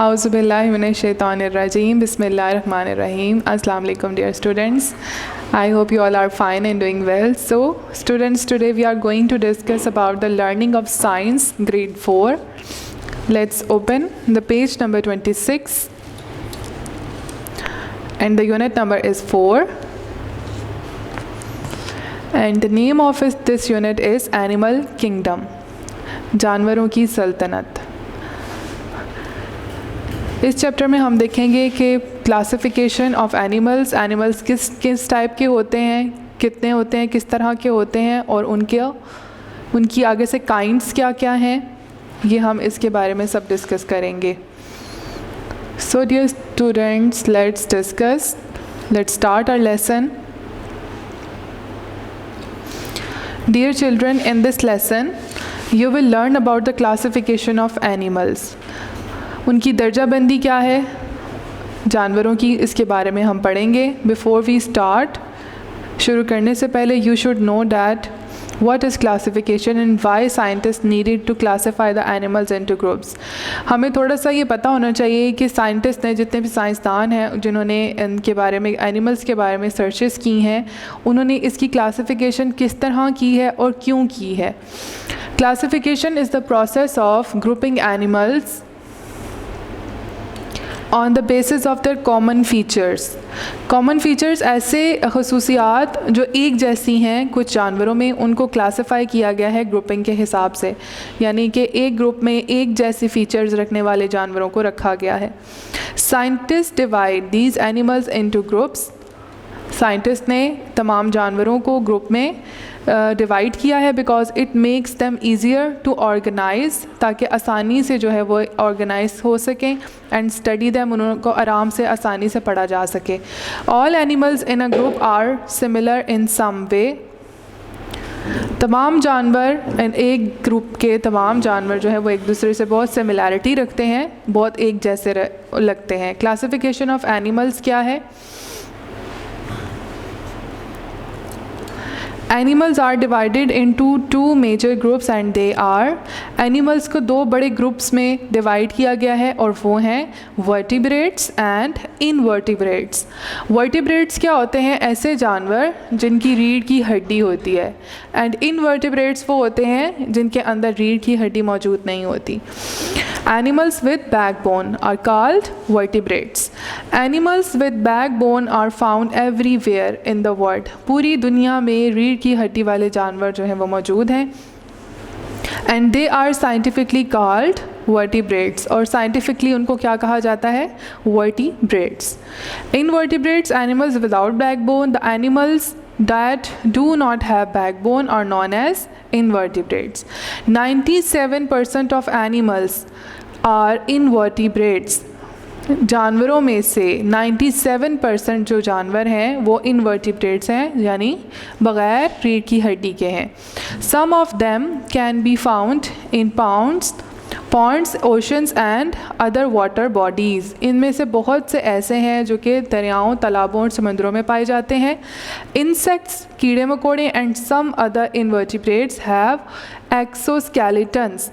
Auzubillahiminash-shaytanir-rajim. Bismillahir-rahmanir-rahim. Assalamu alaikum, dear students. I hope you all are fine and doing well. So, students, today we are going to discuss about the learning of science, grade 4. Let's open the page number 26. And the unit number is 4. And the name of this unit is Animal Kingdom. जानवरों की सल्तनत. इस chapter में हम देखेंगे कि classification of animals किस type के होते हैं, कितने होते हैं, किस तरह के होते हैं और उनकी आगे से काइंड्स क्या क्या हैं, ये हम इसके बारे में सब डिस्कस करेंगे. So dear students, let's start our lesson. Dear children, in this lesson you will learn about the classification of animals. उनकी दर्जाबंदी क्या है, जानवरों की, इसके बारे में हम पढ़ेंगे. बिफोर वी स्टार्ट, शुरू करने से पहले you should know that what is classification and why scientists needed to classify the animals into groups. हमें थोड़ा सा ये पता होना चाहिए कि साइंटिस्ट ने, जितने भी साइंसदान हैं जिन्होंने इनके बारे में, एनिमल्स के बारे में सर्चेस की हैं, उन्होंने इसकी क्लासिफिकेशन किस तरह की है और क्यों की है. Classification is the process of grouping animals on the basis of their common features. Common features ऐसे खसूसियात जो एक जैसी हैं कुछ जानवरों में, उनको क्लासिफाई किया गया है ग्रुपिंग के हिसाब से, यानी कि एक ग्रुप में एक जैसी फीचर्स रखने वाले जानवरों को रखा गया है. Scientists divide these animals into groups. Scientist ने तमाम जानवरों को ग्रुप में डिवाइड किया है because it makes them easier to organise, ताकि आसानी से जो है वो ऑर्गेनाइज हो सकें, एंड स्टडी दैम, उनको आराम से आसानी से पढ़ा जा सके. All animals in a group are similar in some way. तमाम जानवर, एक ग्रुप के तमाम जानवर जो है वो एक दूसरे से बहुत सिमिलैरिटी रखते हैं, बहुत एक जैसे लगते हैं. क्लासिफिकेशन ऑफ एनिमल्स क्या है? Animals are divided into two major groups and they are, animals को दो बड़े ग्रुप्स में डिवाइड किया गया है और वो हैं वर्टिब्रेट्स एंड इनवर्टिब्रेट्स. वर्टिब्रेट्स क्या होते हैं? ऐसे जानवर जिनकी रीढ़ की हड्डी होती है, एंड इनवर्टिब्रेट्स वो होते हैं जिनके अंदर रीढ़ की हड्डी मौजूद नहीं होती. Animals with backbone are called vertebrates. Animals with backbone are found everywhere in the world. पूरी दुनिया में रीढ़ की हड्डी वाले जानवर जो हैं वो मौजूद हैं. And they are scientifically called vertebrates. और scientifically उनको क्या कहा जाता है? Vertebrates. Invertebrates, animals without backbone. The animals that do not have backbone are known as invertebrates. 97% of animals are invertebrates. जानवरों में से 97% जो जानवर हैं वो इनवर्टिब्रेट्स हैं, यानी बग़ैर रीढ़ की हड्डी के हैं. Some of them can be found in ponds, oceans and other water bodies. इनमें से बहुत से ऐसे हैं जो कि दरियाओं, तालाबों और समुद्रों में पाए जाते हैं. Insects, कीड़े मकोड़े, and some other invertebrates have exoskeletons.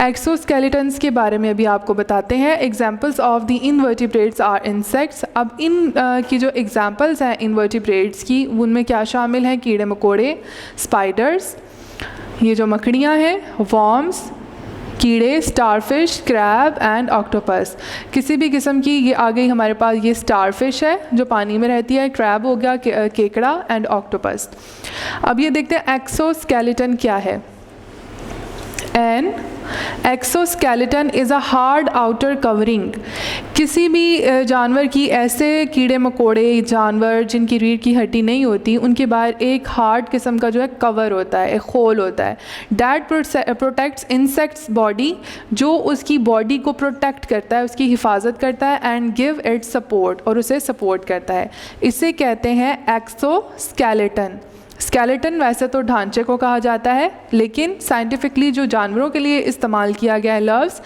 Exoskeletons के बारे में अभी आपको बताते हैं. Examples of the invertebrates are insects. अब इन की जो एग्जाम्पल्स हैं इनवर्टिब्रेट्स की, उनमें क्या शामिल हैं? कीड़े मकोड़े, स्पाइडर्स, ये जो मकड़ियाँ हैं, वॉर्म्स, कीड़े, स्टारफिश, क्रैब एंड ऑक्टोपस. किसी भी किस्म की, ये आ गई हमारे पास, ये स्टारफिश है जो पानी में रहती है, क्रैब हो गया, केकड़ा, एंड ऑक्टोपस. अब ये देखते हैं एक्सोस्केलेटन क्या है. An exoskeleton is a hard outer covering. किसी भी जानवर की, ऐसे कीड़े मकोड़े जानवर जिनकी रीढ़ की हड्डी नहीं होती, उनके बाहर एक हार्ड किस्म का जो है कवर होता है, एक खोल होता है. डैट प्रोटेक्ट्स इंसेक्ट्स बॉडी, जो उसकी बॉडी को प्रोटेक्ट करता है, उसकी हिफाजत करता है, एंड गिव इट सपोर्ट, और उसे सपोर्ट करता है. इसे कहते हैं एक्सोस्केलेटन. स्केलेटन वैसे तो ढांचे को कहा जाता है, लेकिन साइंटिफिकली जो जानवरों के लिए इस्तेमाल किया गया है लफ्ज़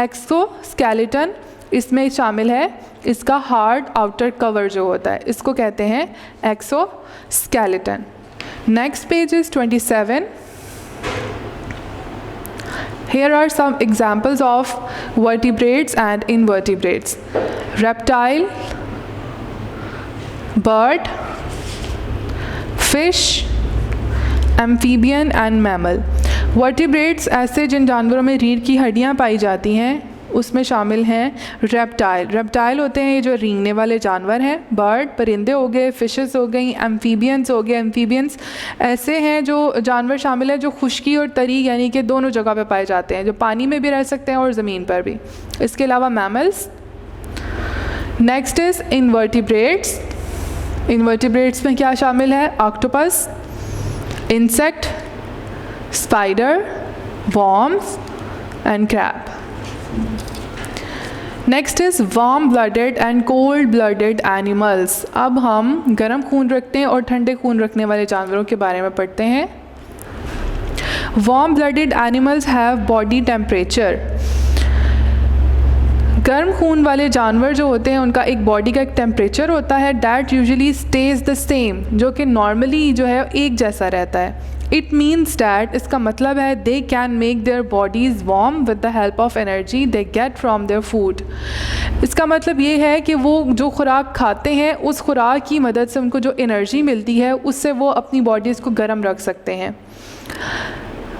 एक्सोस्केलेटन, इसमें शामिल है इसका हार्ड आउटर कवर जो होता है, इसको कहते हैं exoskeleton. Next page is 27. Here are some examples of vertebrates and invertebrates. Reptile, bird, fish, amphibian and mammal. Vertebrates ऐसे जिन जानवरों में रीढ़ की हड्डियाँ पाई जाती हैं उसमें शामिल हैं रेप्टाइल। रेप्टाइल होते हैं ये जो रेंगने वाले जानवर हैं। बर्ड परिंदे हो गए, फिशेस हो गई, एम्फीबियंस हो गए। एम्फीबियंस ऐसे हैं जो जानवर शामिल हैं जो खुश्की और तरी यानी कि दोनों जगह पे पाए जाते हैं, जो पानी में भी रह सकते हैं और ज़मीन पर भी। इसके अलावा mammals. Next is invertebrates. Invertebrates में क्या शामिल है? Octopus, insect, spider, worms and crab. Next is warm blooded and cold blooded animals. अब हम गर्म खून रखते हैं और ठंडे खून रखने वाले जानवरों के बारे में पढ़ते हैं। Warm blooded animals have body temperature. गर्म खून वाले जानवर जो होते हैं उनका एक बॉडी का एक टेम्परेचर होता है that usually stage the same, जो कि नॉर्मली जो है एक जैसा रहता है। इट मीन्स डैट, इसका मतलब है they can make their bodies warm with the help of energy they get from their food. इसका मतलब ये है कि वो जो खुराक खाते हैं उस खुराक की मदद से उनको जो एनर्जी मिलती है उससे वो अपनी बॉडीज़ को गर्म रख सकते हैं।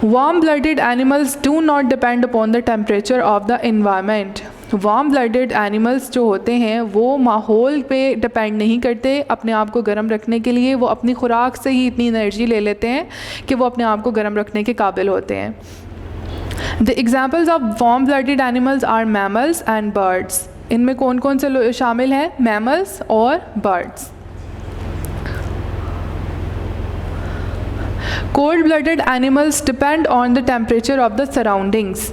Warm blooded animals do not depend upon the temperature of the environment. Warm blooded animals जो होते हैं वो माहौल पे डिपेंड नहीं करते अपने आप को गर्म रखने के लिए। वो अपनी खुराक से ही इतनी एनर्जी ले लेते हैं कि वो अपने आप को गर्म रखने के काबिल होते हैं। The examples of warm blooded animals are mammals and birds. इनमें कौन कौन से शामिल हैं? मैमल्स और birds. Cold blooded animals depend on the temperature of the surroundings.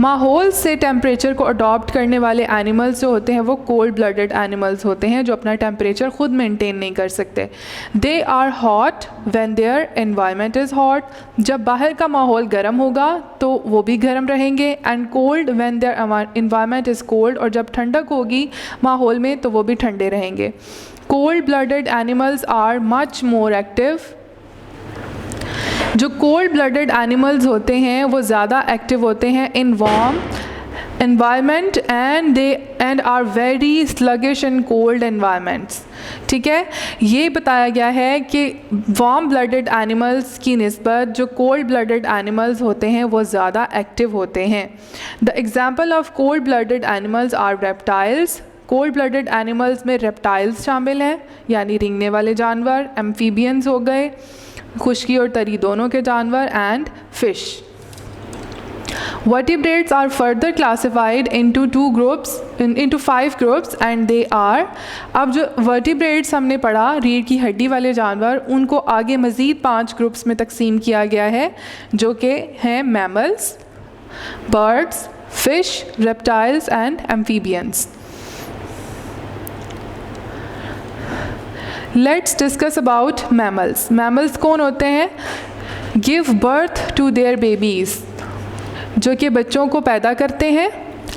माहौल से टेम्परेचर को अडॉप्ट करने वाले एनिमल्स जो होते हैं वो कोल्ड ब्लडेड एनिमल्स होते हैं जो अपना टेम्परेचर खुद मेंटेन नहीं कर सकते। They are hot when their environment is hot. जब बाहर का माहौल गर्म होगा तो वो भी गर्म रहेंगे। And cold when their environment is cold, और जब ठंडक होगी माहौल में तो वो भी ठंडे रहेंगे। Cold blooded animals are much more active. जो कोल्ड ब्लडेड एनिमल्स होते हैं वो ज़्यादा एक्टिव होते हैं in warm environment and are very sluggish in cold environments. ठीक है, ये बताया गया है कि वार्म ब्लडेड एनिमल्स की निस्बत जो कोल्ड ब्लडेड एनिमल्स होते हैं वो ज़्यादा एक्टिव होते हैं। The example of cold blooded animals are reptiles. Cold blooded animals में रेप्टाइल्स शामिल हैं यानी रेंगने वाले जानवर। एम्फीबियंस हो गए, खुश्की और तरी दोनों के जानवर, and fish. Vertebrates are further classified into 5 groups and they are, अब जो vertebrates हमने पढ़ा रीढ़ की हड्डी वाले जानवर, उनको आगे मज़ीद 5 ग्रुप्स में तकसीम किया गया है जो कि हैं mammals, birds, fish, reptiles and amphibians. Let's discuss about mammals. Mammals कौन होते हैं? Give birth to their babies, जो कि बच्चों को पैदा करते हैं।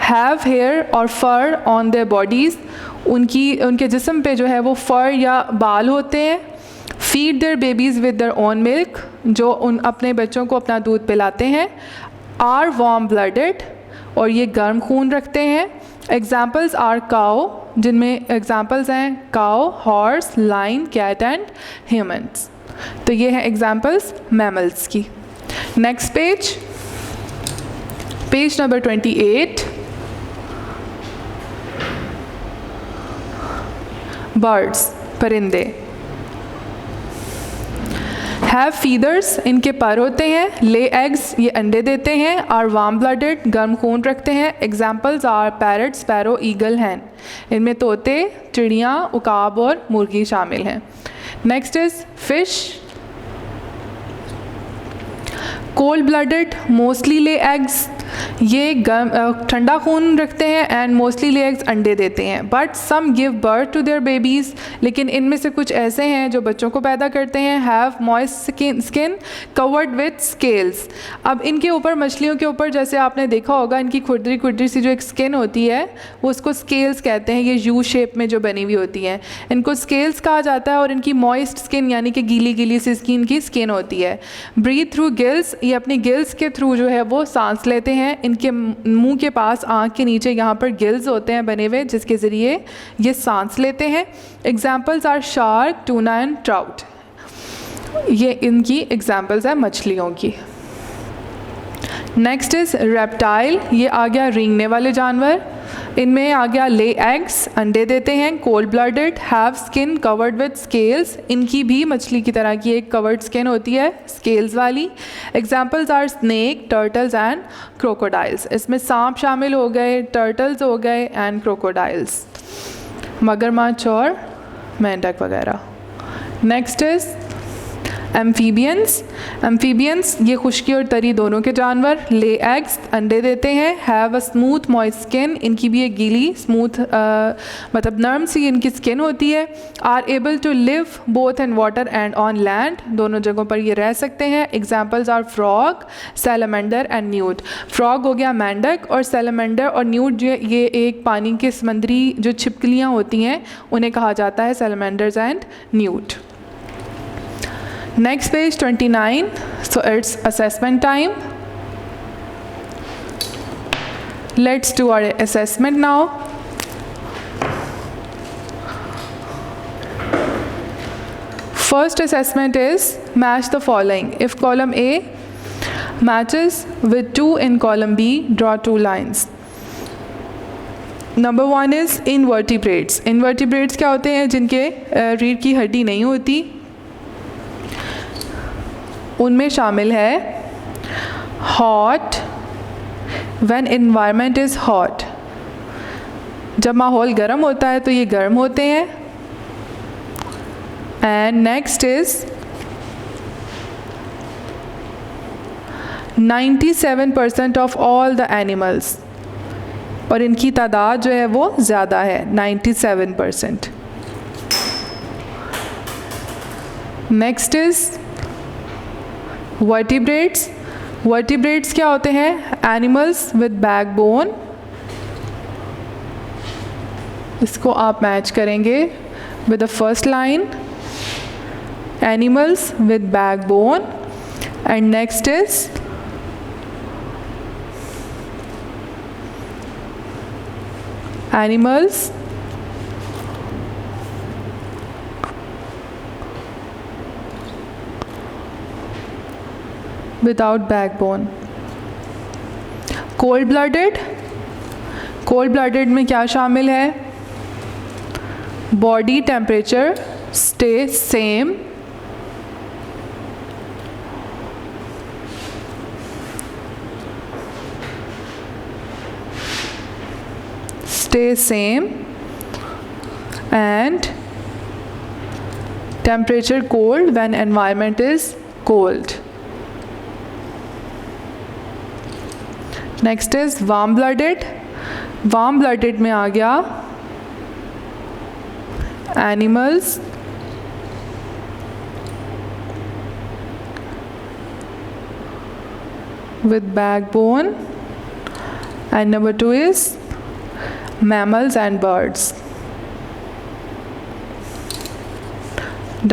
Have hair और fur on their bodies, उनके जिस्म पे जो है वो फर या बाल होते हैं। Feed their babies with their own milk, जो अपने बच्चों को अपना दूध पिलाते हैं। Are warm blooded, और ये गर्म खून रखते हैं। Examples are cow, जिनमें एग्जाम्पल्स हैं cow, horse, lion, cat and humans. तो ये हैं एग्जाम्पल्स मैमल्स की। Next page number 28। बर्ड्स, परिंदे। हैव फीदर्स, इनके पर होते हैं। ले एग्स, ये अंडे देते हैं। आर वार्म ब्लडेड, गर्म खून रखते हैं। Examples are parrot, sparrow, eagle, hen. इनमें तोते, चिड़ियाँ, उकाब और मुर्गी शामिल हैं। Next is fish. Cold blooded, mostly lay eggs, ये ठंडा खून रखते हैं एंड मोस्टली ले एग्स, अंडे देते हैं। But some give birth to their babies, लेकिन इनमें से कुछ ऐसे हैं जो बच्चों को पैदा करते हैं। Have moist skin covered with scales. अब इनके ऊपर, मछलियों के ऊपर जैसे आपने देखा होगा, इनकी खुरदरी खुरदरी सी जो एक स्किन होती है वो उसको स्केल्स कहते हैं। ये यू शेप में जो बनी हुई होती हैं इनको स्केल्स कहा जाता है। और इनकी मॉइस्ट स्किन यानी कि गीली गीली सी स्किन होती है। ब्रीथ थ्रू गिल्स, ये अपनी गिल्स के थ्रू जो है वो सांस लेते हैं। हैं, इनके मुंह के पास आँख के नीचे यहाँ पर गिल्स होते हैं बने हुए, जिसके ज़रिए ये सांस लेते हैं। Examples are shark, tuna and trout. ये इनकी एग्जाम्पल्स हैं मछलियों की। नेक्स्ट इज़ रेप्टाइल, ये आ गया रेंगने वाले जानवर। इनमें आ गया ले एग्स, अंडे देते हैं। Cold blooded, have skin covered with scales, इनकी भी मछली की तरह की एक कवर्ड स्किन होती है स्केल्स वाली। Examples are snake, turtles and crocodiles. इसमें सांप शामिल हो गए, टर्टल्स हो गए एंड क्रोकोडाइल्स, मगरमच्छ और मेंढक वगैरह। Next is amphibians. एम्फीबियंस ये खुश्की और तरी दोनों के जानवर। ले एग्स, अंडे देते हैं। Have a smooth moist skin, इनकी भी एक गीली स्मूथ मतलब नरम सी इनकी स्किन होती है। Are able to live both in water and on land, दोनों जगहों पर ये रह सकते हैं। Examples are frog, salamander and newt. Frog हो गया मेंढक और सैलमेंडर और न्यूट ये एक पानी के समुद्री जो छिपकलियाँ होती हैं उन्हें कहा जाता है salamanders and newt. Next page 29, so it's assessment time. Let's do our assessment now. First assessment is match the following. If column A matches with 2 in column B, draw 2 lines. Number 1 is invertebrates. Invertebrates क्या होते हैं? जिनके रीढ़ की हड्डी नहीं होती। उनमें शामिल है hot, when environment is hot, जब माहौल गर्म होता है तो ये गर्म होते हैं। And next is 97% of all the animals, और इनकी तादाद जो है वो ज़्यादा है 97%। Next is vertebrates. वर्टिब्रेट्स क्या होते हैं? Animals with backbone. इसको आप मैच करेंगे with the first line, animals with backbone. And next is animals without backbone. Cold blooded, cold blooded में क्या शामिल है? Body temperature stay same, and temperature cold when environment is cold. Next is warm blooded. Warm blooded में आ गया animals with backbone, and number 2 is mammals and birds.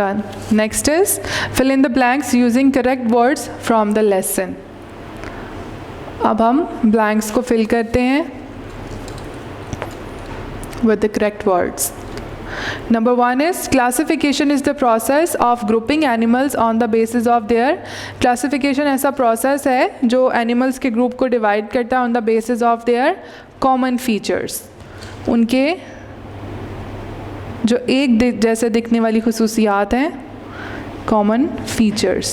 Done. Next is fill in the blanks using correct words from the lesson. अब हम blanks को fill करते हैं with the correct words. Number 1 is classification is the process of grouping animals on the basis of their classification. ऐसा process है जो animals के group को divide करता है on the basis of their common features. उनके जो एक जैसे दिखने वाली खुसूसियात हैं, common features.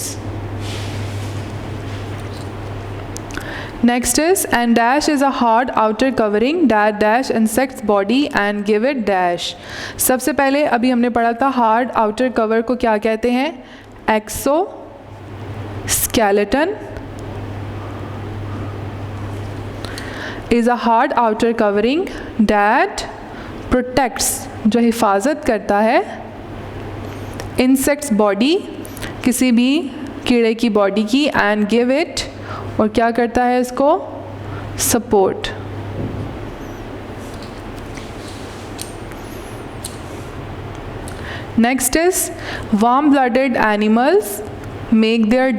Next is and dash is a hard outer covering that dash insect's body and give it dash. सबसे पहले अभी हमने पढ़ा था hard outer cover को क्या कहते हैं? Exoskeleton is a hard outer covering that protects, जो हिफाजत करता है insect's body, किसी भी कीड़े की बॉडी की, and give it, और क्या करता है इसको? Support. Next is warm blooded animals make their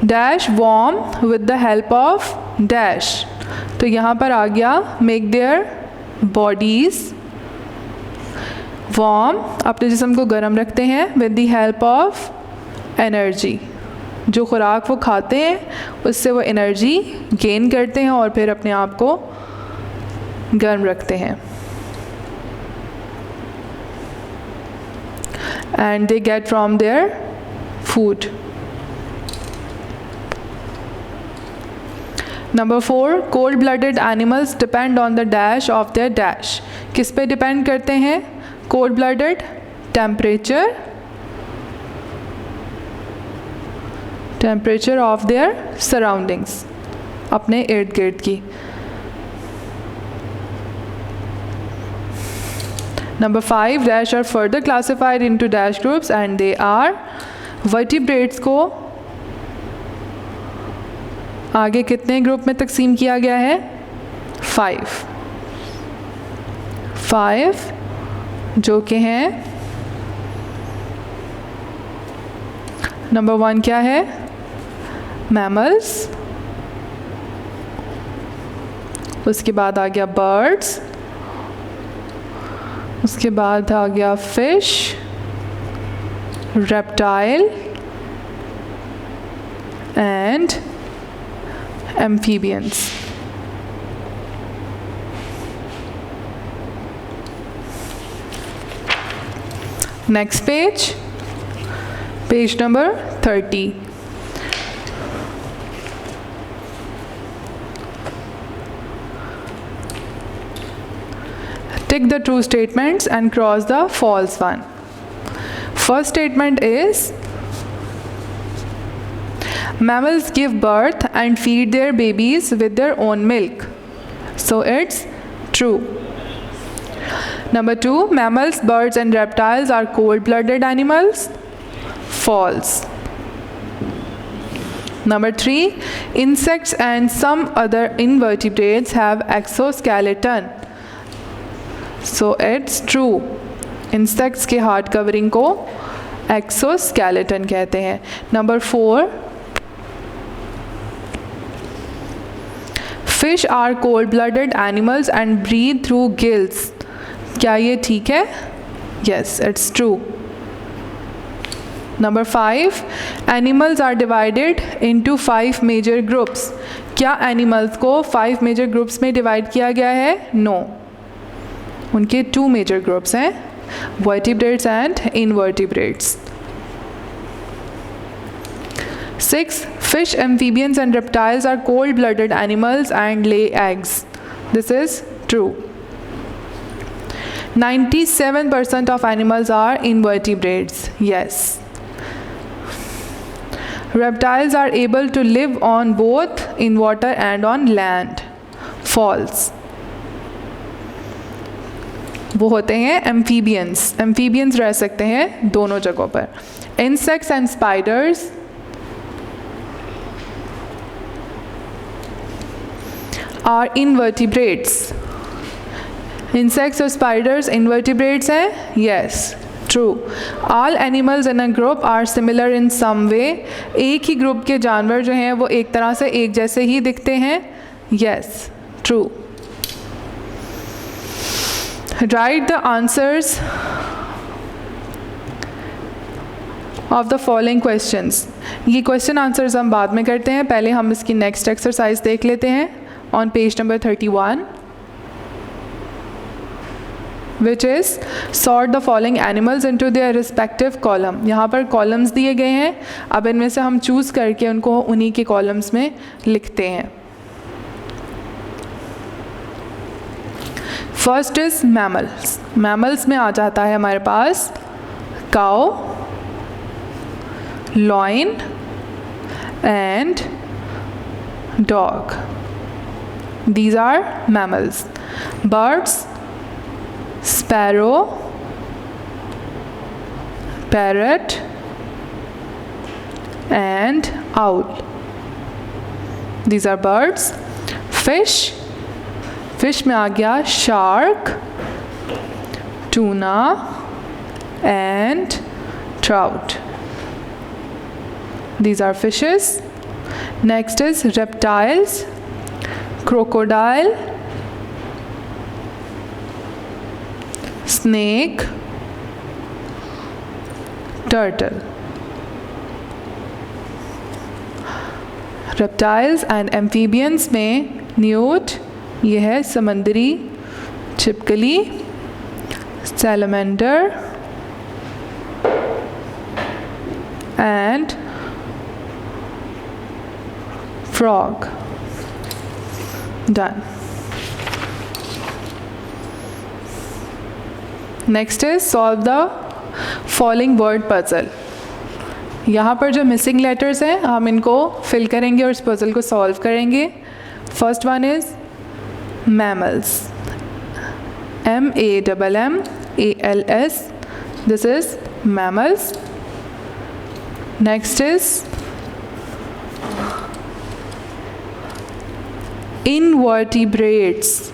dash warm with the help of dash, तो यहाँ पर आ गया मेक देयर बॉडीज़ वार्म, अपने जिस्म को गर्म रखते हैं with the help of energy, जो खुराक वो खाते हैं उससे वो एनर्जी गेन करते हैं और फिर अपने आप को गर्म रखते हैं। And they get from their food. Number 4, cold blooded animals depend on the dash of their dash, किस पे डिपेंड करते हैं cold blooded? Temperature of their surroundings, अपने इर्द गिर्द की। Number 5, dash are further classified into dash groups and they are, vertebrates को आगे कितने ग्रुप में तकसीम किया गया है? 5 जो कि हैं, नंबर 1 क्या है? मैमल्स, उसके बाद आ गया बर्ड्स, उसके बाद आ गया fish, reptile and amphibians. Next page number 30। Tick the true statements and cross the false one. First statement is mammals give birth and feed their babies with their own milk. So it's true. Number 2, mammals, birds and reptiles are cold-blooded animals. False. Number 3, insects and some other invertebrates have exoskeleton. So it's true. Insects के hard covering को exoskeleton कहते हैं। Number 4, fish are cold blooded animals and breathe through gills. क्या ये ठीक है? Yes, it's true. Number 5, animals are divided into 5 major groups. क्या animals को 5 मेजर ग्रुप्स में डिवाइड किया गया है? नो, उनके 2 मेजर ग्रुप्स हैं, vertebrates and invertebrates. 6, fish, amphibians and reptiles are cold-blooded animals and lay eggs. This is true. 97% of animals are invertebrates. Yes. Reptiles are able to live on both in water and on land. False. वो होते हैं amphibians. Amphibians रह सकते हैं दोनों जगहों पर। Insects and spiders are invertebrates. Insects और स्पाइडर्स इनवर्टिब्रेट्स हैं? Yes, true. All animals in a group are similar in some way. एक ही ग्रुप के जानवर जो हैं वो एक तरह से एक जैसे ही दिखते हैं? Yes, true. Write the answers of the following questions. ये क्वेश्चन आंसर्स हम बाद में करते हैं, पहले हम इसकी नेक्स्ट एक्सरसाइज देख लेते हैं on page number 31, which is sort the following animals into their respective column. यहाँ पर कॉलम्स दिए गए हैं, अब इनमें से हम चूज़ करके उनको उन्हीं के कॉलम्स में लिखते हैं। First is mammals. मैमल्स में आ जाता है हमारे पास cow, lion and dog. These are mammals. Birds, sparrow, parrot and owl. These are birds. Fish, fish में आ गया shark, tuna and trout. These are fishes. Next is reptiles, crocodile, snake, turtle. reptiles and amphibians में newt ये है समंदरी छिपकली, salamander and frog. Done. Next is solve the following word puzzle. यहाँ पर जो मिसिंग लेटर्स हैं हम इनको फिल करेंगे और इस पजल को सॉल्व करेंगे. First one is mammals, MAMMALS. This is mammals. Next is invertebrates,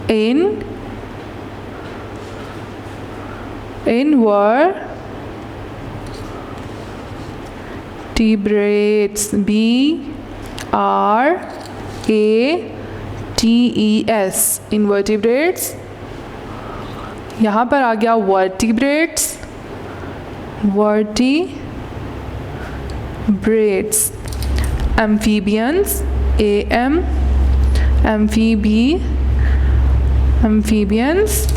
invertebrates, BRATES, invertebrates. यहाँ पर आ गया vertebrates, amphibians, amphibians.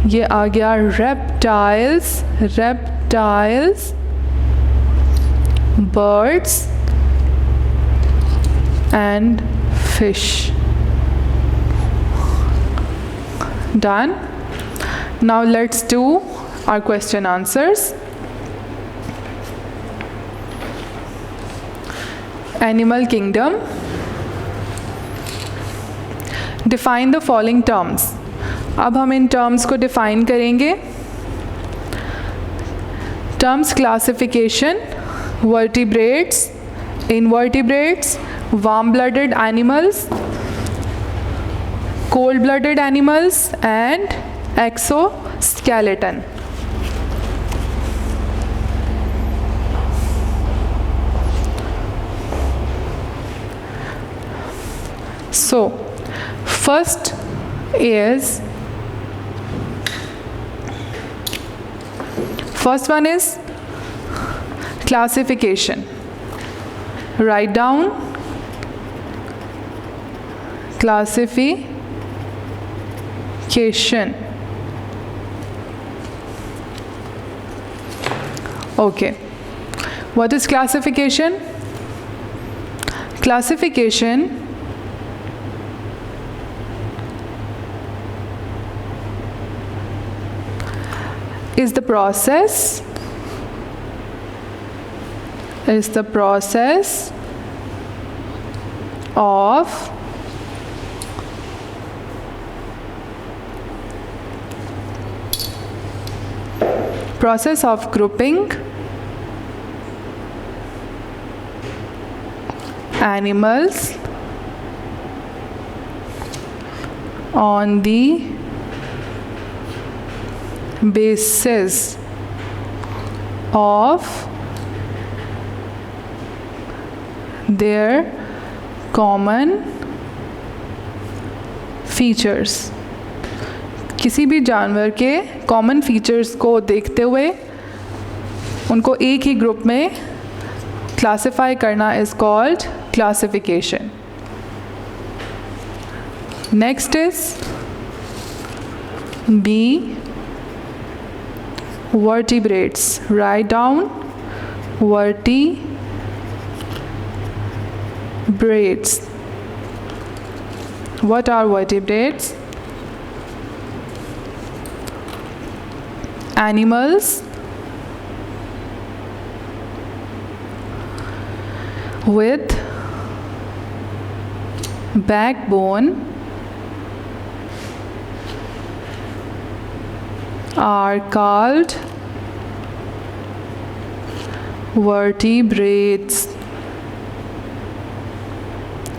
ये आ गया reptiles, birds and fish. Done. Now let's do our question answers. Animal kingdom. Define the following terms. अब हम in terms को define करेंगे. Terms classification, vertebrates, invertebrates, warm blooded animals, cold blooded animals and exoskeleton. So first one is classification. Write down classification. Okay, what is classification? Classification is the process of grouping animals on the basis of their common features. किसी भी जानवर के common features को देखते हुए उनको एक ही ग्रुप में क्लासिफाई करना is called classification. Next is B vertebrates. Write down vertebrates. What are vertebrates? Animals with backbone are called vertebrates.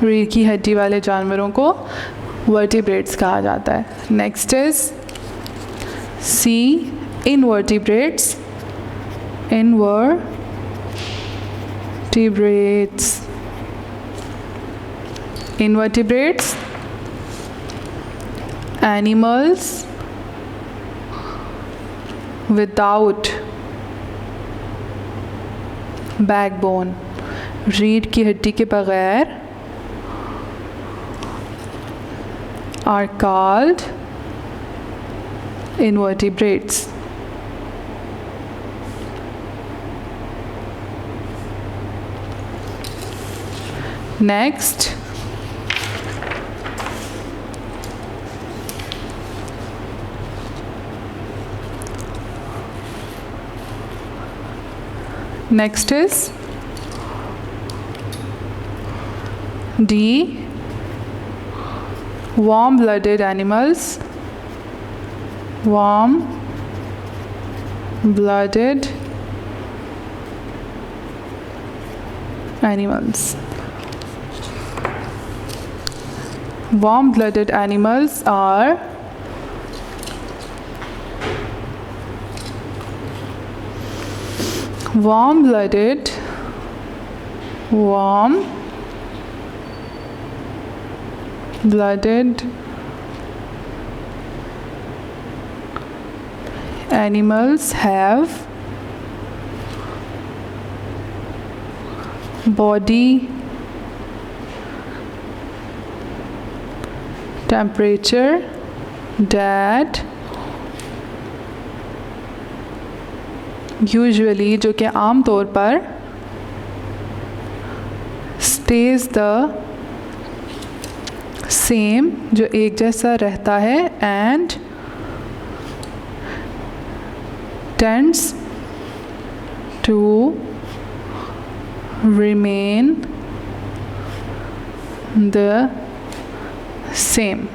रीढ़ की हड्डी वाले जानवरों को vertebrates कहा जाता है. Next is C, invertebrates. invertebrates, animals without backbone, रीढ़ की हड्डी के बगैर, are called invertebrates. Next, is D, warm-blooded animals, warm-blooded animals. Warm-blooded animals are warm-blooded animals have body temperature that usually, जो कि आम तौर पर stays the same, जो एक जैसा रहता है, and tends to remain the same,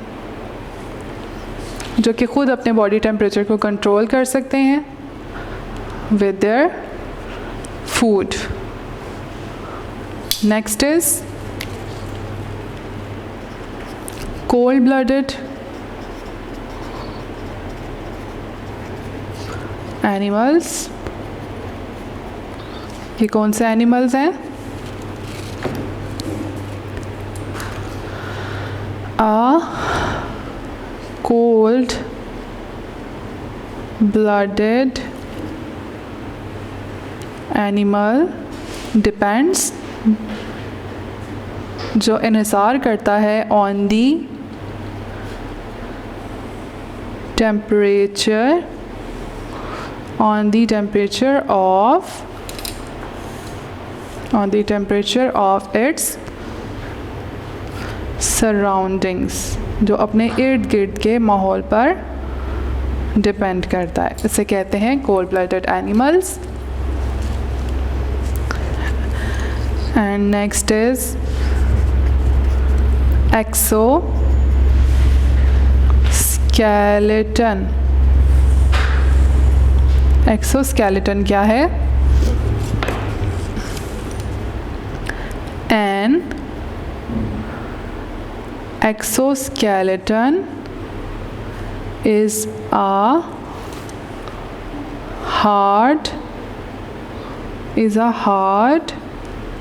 जो कि खुद अपने बॉडी टेम्परेचर को कंट्रोल कर सकते हैं with their food. Next is cold-blooded animals. ये कौन से एनिमल्स हैं? A cold-blooded animal depends, जो इन्हिसार करता है on the temperature of its surroundings, जो अपने इर्द गिर्द के माहौल पर डिपेंड करता है, इसे कहते हैं cold blooded animals. And next is exoskeleton. Exoskeleton क्या है? An exoskeleton is a hard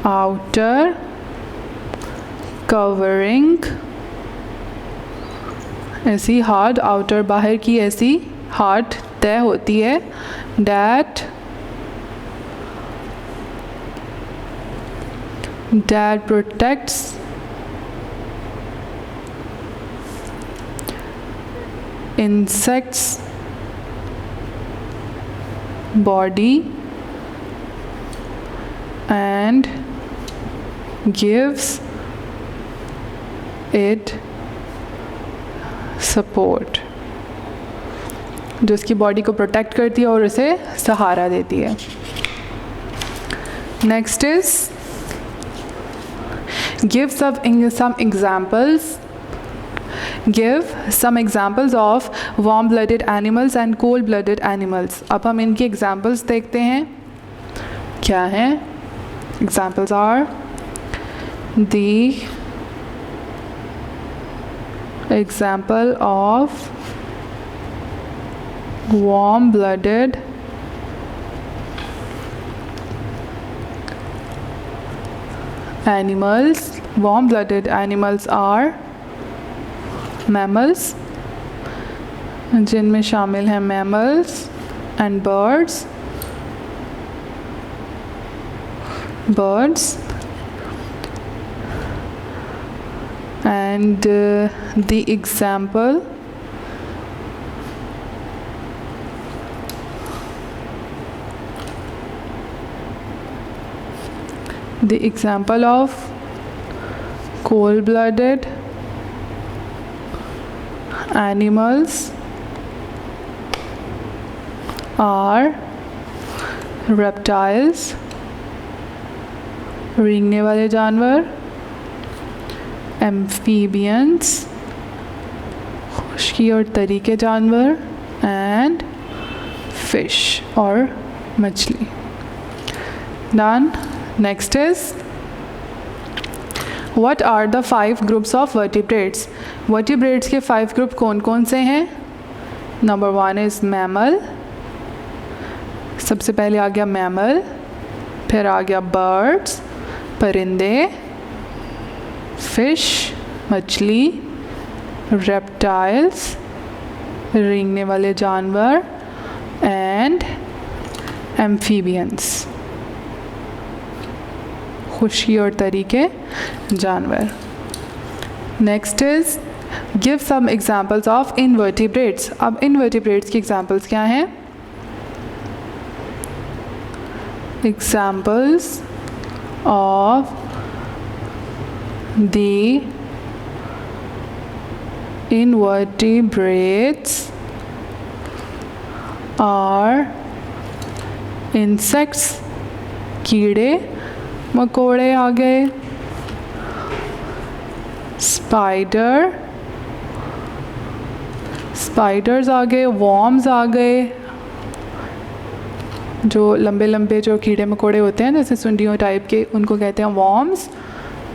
outer covering, ऐसी हार्ड आउटर बाहर की ऐसी हार्ड तय होती है, that protects insects body and gives it support, जो उसकी बॉडी को प्रोटेक्ट करती है और उसे सहारा देती है. Next is give some examples of warm-blooded animals and cold-blooded animals. अब हम इनकी एग्जाम्पल्स देखते हैं क्या हैं. Examples are the example of warm-blooded animals warm blooded animals are mammals, जिनमें शामिल हैं mammals and birds and the example of cold-blooded animals are reptiles, रेंगने वाले जानवर, amphibians, खुश्की और तरी के जानवर, and fish और मछली. Done. Next is, what are the 5 groups of vertebrates? Vertebrates के 5 group कौन कौन से हैं? Number 1 is mammal. सबसे पहले आ गया mammal, फिर आ गया birds, परिंदे, fish, मछली, reptiles, रेंगने वाले जानवर, and amphibians, खुश्की और तरी के जानवर. Next is, give some examples of invertebrates. अब invertebrates की examples क्या हैं? Examples of the invertebrates are insects, कीड़े मकोड़े आ गए, स्पाइडर्स आ गए, वॉर्म्स आ गए, जो लंबे लंबे जो कीड़े मकोड़े होते हैं जैसे सुंडियों टाइप के, उनको कहते हैं वॉर्म्स.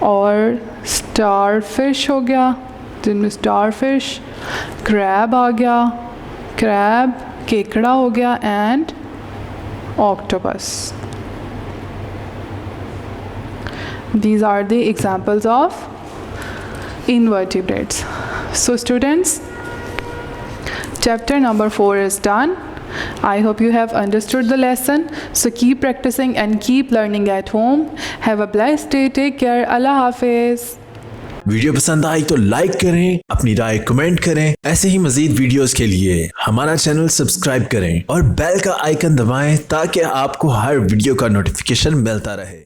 और स्टारफिश हो गया, जिनमें स्टारफिश, क्रैब आ गया, क्रैब केकड़ा हो गया, and octopus. These are the examples of invertebrates. So students, chapter number 4 is done. I hope you have understood the lesson. So keep practicing and keep learning at home. Have a blessed day. Take care. Allah Hafiz. Video पसंद आई तो like करें, अपनी राय comment करें. ऐसे ही मजीद videos के लिए हमारा channel subscribe करें और बेल का आइकन दबाएं ताकि आपको हर वीडियो का नोटिफिकेशन मिलता रहे.